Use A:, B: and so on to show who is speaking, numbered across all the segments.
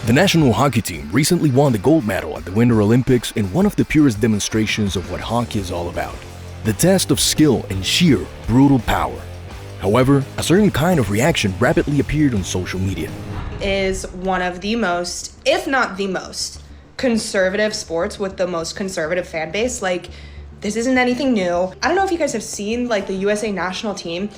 A: The national hockey team recently won the gold medal at the Winter Olympics in one of the purest demonstrations of what hockey is all about. The test of skill and sheer, brutal power. However, a certain kind of reaction rapidly appeared on social media.
B: Is one of the most, if not the most, conservative sports with the most conservative fan base. Like, this isn't anything new. I don't know if you guys have seen, like, the USA national team.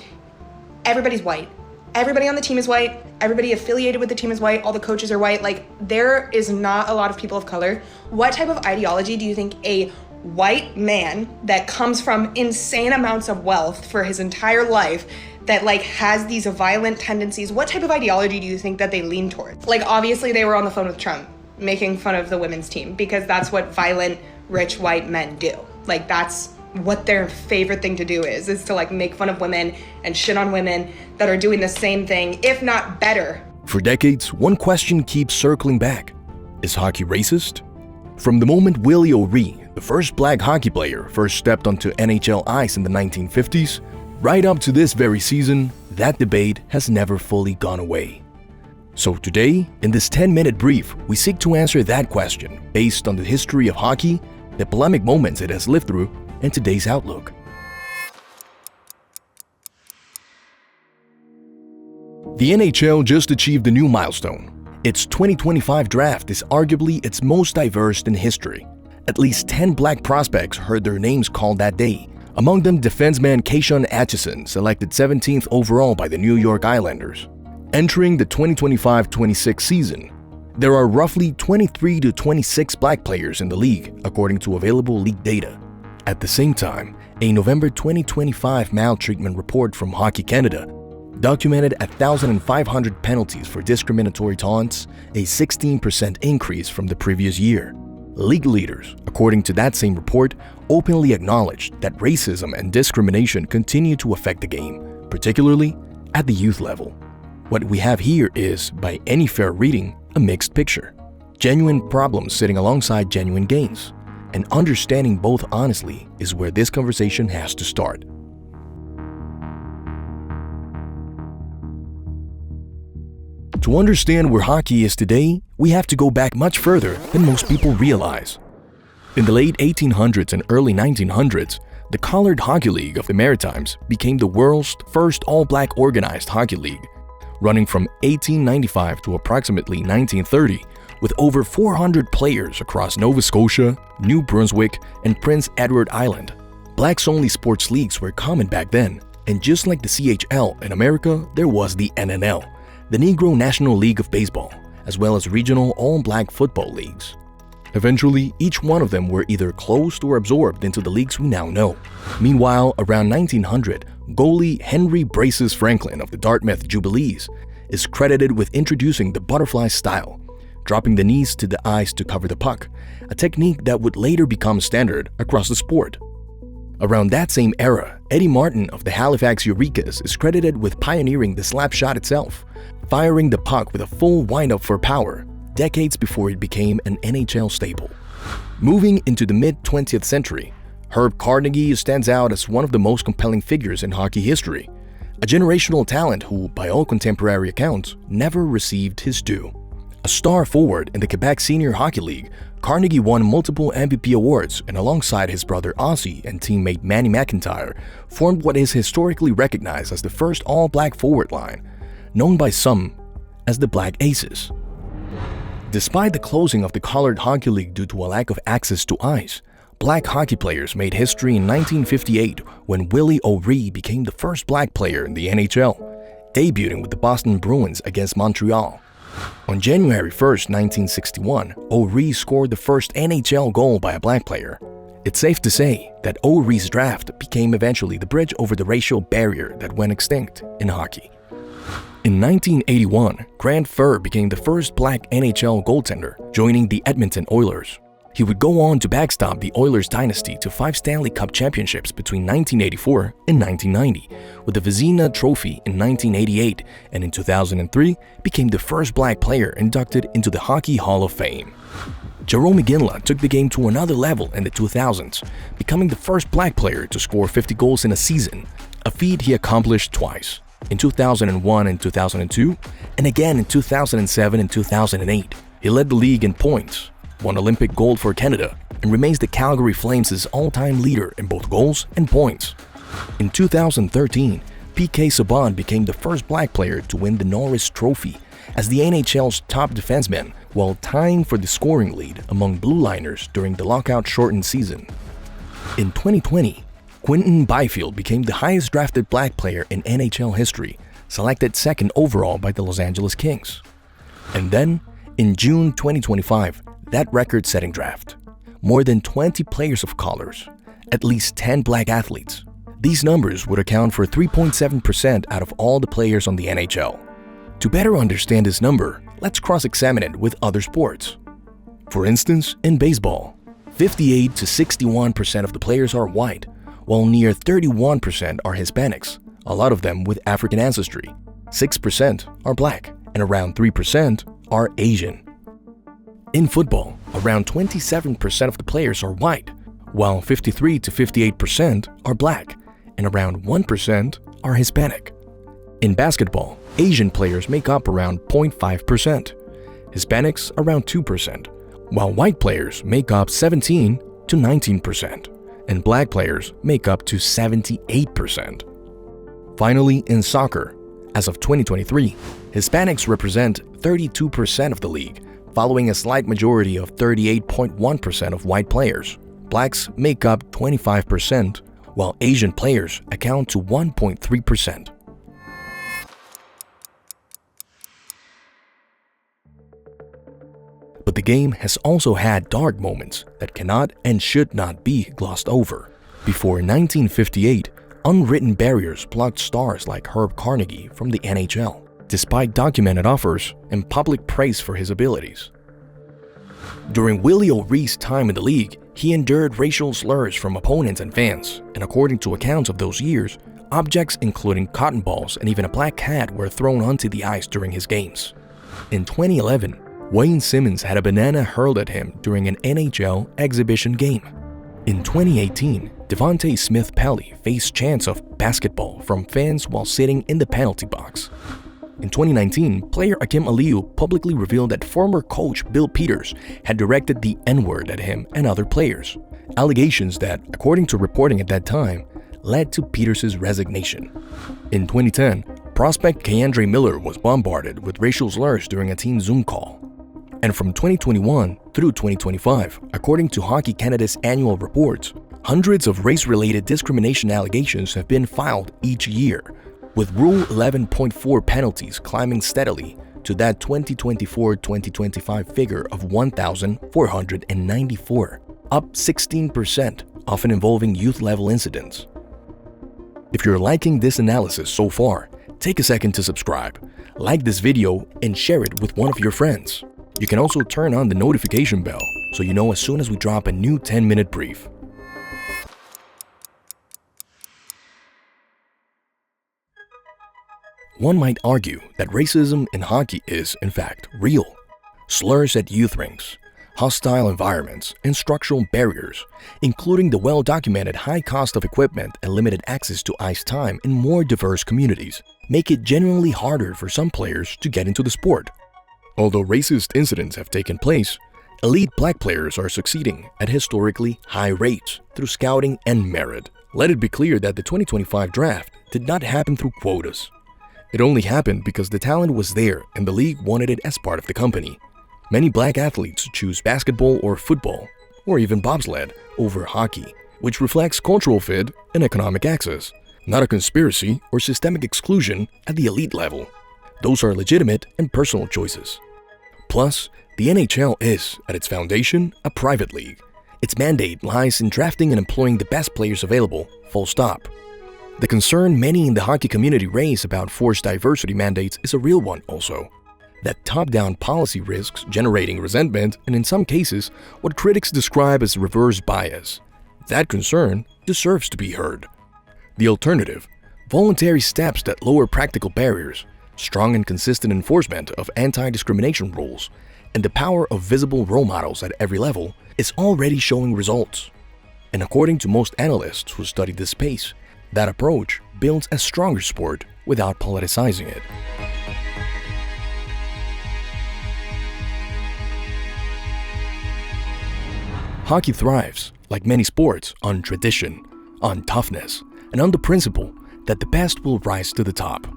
B: Everybody's white. Everybody on the team is white. Everybody affiliated with the team is white. All the coaches are white. Like, there is not a lot of people of color. What type of ideology do you think a white man that comes from insane amounts of wealth for his entire life, that like has these violent tendencies, what type of ideology do you think that they lean towards? Like, obviously they were on the phone with Trump making fun of the women's team because that's what violent, rich white men do. Like, that's what their favorite thing to do is to like make fun of women and shit on women that are doing the same thing, if not better.
A: For decades, one question keeps circling back. Is hockey racist? From the moment Willie O'Ree, the first black hockey player, first stepped onto NHL ice in the 1950s, right up to this very season, that debate has never fully gone away. So today, in this 10-minute brief, we seek to answer that question based on the history of hockey, the polemic moments it has lived through, and today's outlook. The NHL just achieved a new milestone. Its 2025 draft is arguably its most diverse in history. At least 10 black prospects heard their names called that day. Among them, defenseman Kashawn Aitcheson, selected 17th overall by the New York Islanders. Entering the 2025-26 season, there are roughly 23 to 26 black players in the league, according to available league data. At the same time, a November 2025 maltreatment report from Hockey Canada documented 1,500 penalties for discriminatory taunts, a 16% increase from the previous year. League leaders, according to that same report, openly acknowledged that racism and discrimination continue to affect the game, particularly at the youth level. What we have here is, by any fair reading, a mixed picture. Genuine problems sitting alongside genuine gains. And understanding both honestly is where this conversation has to start. To understand where hockey is today, we have to go back much further than most people realize. In the late 1800s and early 1900s, the Collared Hockey League of the Maritimes became the world's first all-black organized hockey league, running from 1895 to approximately 1930, with over 400 players across Nova Scotia, New Brunswick, and Prince Edward Island. Blacks-only sports leagues were common back then, and just like the CHL in America, there was the NNL, the Negro National League of Baseball, as well as regional all-black football leagues. Eventually, each one of them were either closed or absorbed into the leagues we now know. Meanwhile, around 1900, goalie Henry Braces Franklin of the Dartmouth Jubilees is credited with introducing the butterfly style, dropping the knees to the ice to cover the puck, a technique that would later become standard across the sport. Around that same era, Eddie Martin of the Halifax Eureka's is credited with pioneering the slapshot itself, firing the puck with a full windup for power, decades before it became an NHL staple. Moving into the mid-20th century, Herb Carnegie stands out as one of the most compelling figures in hockey history, a generational talent who, by all contemporary accounts, never received his due. A star forward in the Quebec Senior Hockey League, Carnegie won multiple MVP awards and alongside his brother Ozzy and teammate Manny McIntyre, formed what is historically recognized as the first all-black forward line, known by some as the Black Aces. Despite the closing of the Collared Hockey League due to a lack of access to ice, black hockey players made history in 1958 when Willie O'Ree became the first black player in the NHL, debuting with the Boston Bruins against Montreal. On January 1, 1961, O'Ree scored the first NHL goal by a black player. It's safe to say that O'Ree's draft became eventually the bridge over the racial barrier that went extinct in hockey. In 1981, Grant Fuhr became the first black NHL goaltender, joining the Edmonton Oilers. He would go on to backstop the Oilers dynasty to 5 Stanley Cup championships between 1984 and 1990, with the Vezina Trophy in 1988, and in 2003 became the first black player inducted into the Hockey Hall of Fame. Jarome Iginla took the game to another level in the 2000s, becoming the first black player to score 50 goals in a season, a feat he accomplished twice, in 2001 and 2002, and again in 2007 and 2008. He led the league in points, won Olympic gold for Canada, and remains the Calgary Flames' all-time leader in both goals and points. In 2013, PK Subban became the first black player to win the Norris Trophy as the NHL's top defenseman, while tying for the scoring lead among blue liners during the lockout-shortened season. In 2020, Quinton Byfield became the highest drafted black player in NHL history, selected second overall by the Los Angeles Kings. And then, in June 2025, that record-setting draft. More than 20 players of colors, at least 10 black athletes. These numbers would account for 3.7% out of all the players on the NHL. To better understand this number, let's cross-examine it with other sports. For instance, in baseball, 58 to 61% of the players are white, while near 31% are Hispanics, a lot of them with African ancestry. 6% are black, and around 3% are Asian. In football, around 27% of the players are white, while 53 to 58% are black, and around 1% are Hispanic. In basketball, Asian players make up around 0.5%, Hispanics around 2%, while white players make up 17 to 19%, and black players make up to 78%. Finally, in soccer, as of 2023, Hispanics represent 32% of the league, following a slight majority of 38.1% of white players. Blacks make up 25%, while Asian players account to 1.3%. But the game has also had dark moments that cannot and should not be glossed over. Before 1958, unwritten barriers blocked stars like Herb Carnegie from the NHL, despite documented offers and public praise for his abilities. During Willie O'Ree's time in the league, he endured racial slurs from opponents and fans, and according to accounts of those years, objects including cotton balls and even a black cat were thrown onto the ice during his games. In 2011, Wayne Simmons had a banana hurled at him during an NHL exhibition game. In 2018, Devontae Smith-Pelly faced chants of basketball from fans while sitting in the penalty box. In 2019, player Akim Aliu publicly revealed that former coach Bill Peters had directed the N-word at him and other players, allegations that, according to reporting at that time, led to Peters' resignation. In 2010, prospect Keandre Miller was bombarded with racial slurs during a team Zoom call. And from 2021 through 2025, according to Hockey Canada's annual reports, hundreds of race-related discrimination allegations have been filed each year, with Rule 11.4 penalties climbing steadily to that 2024-2025 figure of 1,494, up 16%, often involving youth-level incidents. If you're liking this analysis so far, take a second to subscribe, like this video, and share it with one of your friends. You can also turn on the notification bell so you know as soon as we drop a new 10-minute brief. One might argue that racism in hockey is, in fact, real. Slurs at youth rinks, hostile environments, and structural barriers, including the well-documented high cost of equipment and limited access to ice time in more diverse communities, make it genuinely harder for some players to get into the sport. Although racist incidents have taken place, elite black players are succeeding at historically high rates through scouting and merit. Let it be clear that the 2025 draft did not happen through quotas. It only happened because the talent was there and the league wanted it as part of the company. Many black athletes choose basketball or football, or even bobsled, over hockey, which reflects cultural fit and economic access, not a conspiracy or systemic exclusion at the elite level. Those are legitimate and personal choices. Plus, the NHL is, at its foundation, a private league. Its mandate lies in drafting and employing the best players available, full stop. The concern many in the hockey community raise about forced diversity mandates is a real one also. That top-down policy risks generating resentment and in some cases, what critics describe as reverse bias. That concern deserves to be heard. The alternative, voluntary steps that lower practical barriers, strong and consistent enforcement of anti-discrimination rules, and the power of visible role models at every level is already showing results. And according to most analysts who study this space, that approach builds a stronger sport without politicizing it. Hockey thrives, like many sports, on tradition, on toughness, and on the principle that the best will rise to the top.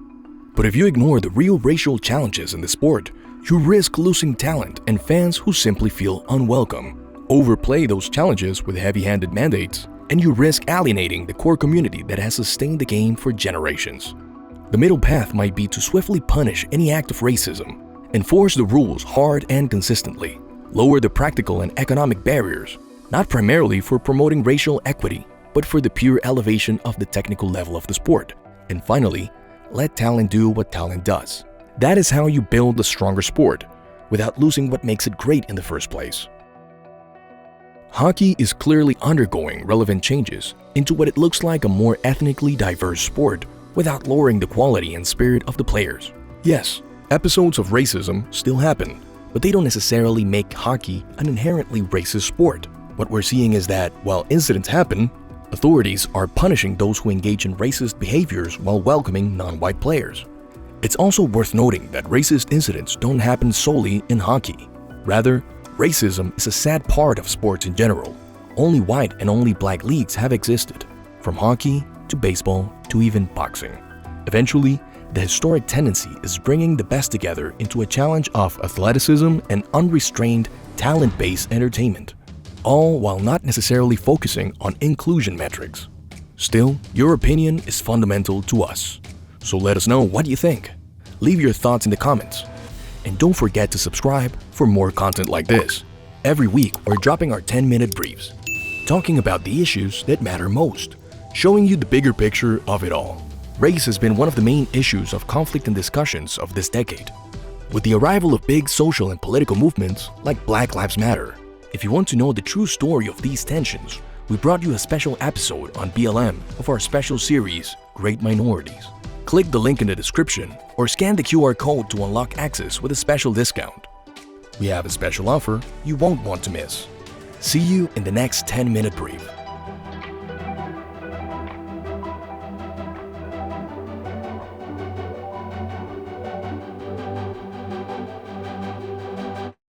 A: But if you ignore the real racial challenges in the sport, you risk losing talent and fans who simply feel unwelcome. Overplay those challenges with heavy-handed mandates, and you risk alienating the core community that has sustained the game for generations. The middle path might be to swiftly punish any act of racism, enforce the rules hard and consistently, lower the practical and economic barriers, not primarily for promoting racial equity, but for the pure elevation of the technical level of the sport, and finally, let talent do what talent does. That is how you build a stronger sport, without losing what makes it great in the first place. Hockey is clearly undergoing relevant changes into what it looks like a more ethnically diverse sport without lowering the quality and spirit of the players. Yes, episodes of racism still happen, but they don't necessarily make hockey an inherently racist sport. What we're seeing is that while incidents happen, authorities are punishing those who engage in racist behaviors while welcoming non-white players. It's also worth noting that racist incidents don't happen solely in hockey. Rather, racism is a sad part of sports in general. Only white and only black leagues have existed, from hockey to baseball to even boxing. Eventually, the historic tendency is bringing the best together into a challenge of athleticism and unrestrained, talent-based entertainment, all while not necessarily focusing on inclusion metrics. Still, your opinion is fundamental to us. So let us know what you think. Leave your thoughts in the comments. And don't forget to subscribe for more content like this. Every week, we're dropping our 10-minute briefs, talking about the issues that matter most, showing you the bigger picture of it all. Race has been one of the main issues of conflict and discussions of this decade. With the arrival of big social and political movements like Black Lives Matter, if you want to know the true story of these tensions, we brought you a special episode on BLM of our special series, Great Minorities. Click the link in the description or scan the QR code to unlock access with a special discount. We have a special offer you won't want to miss. See you in the next 10-minute brief.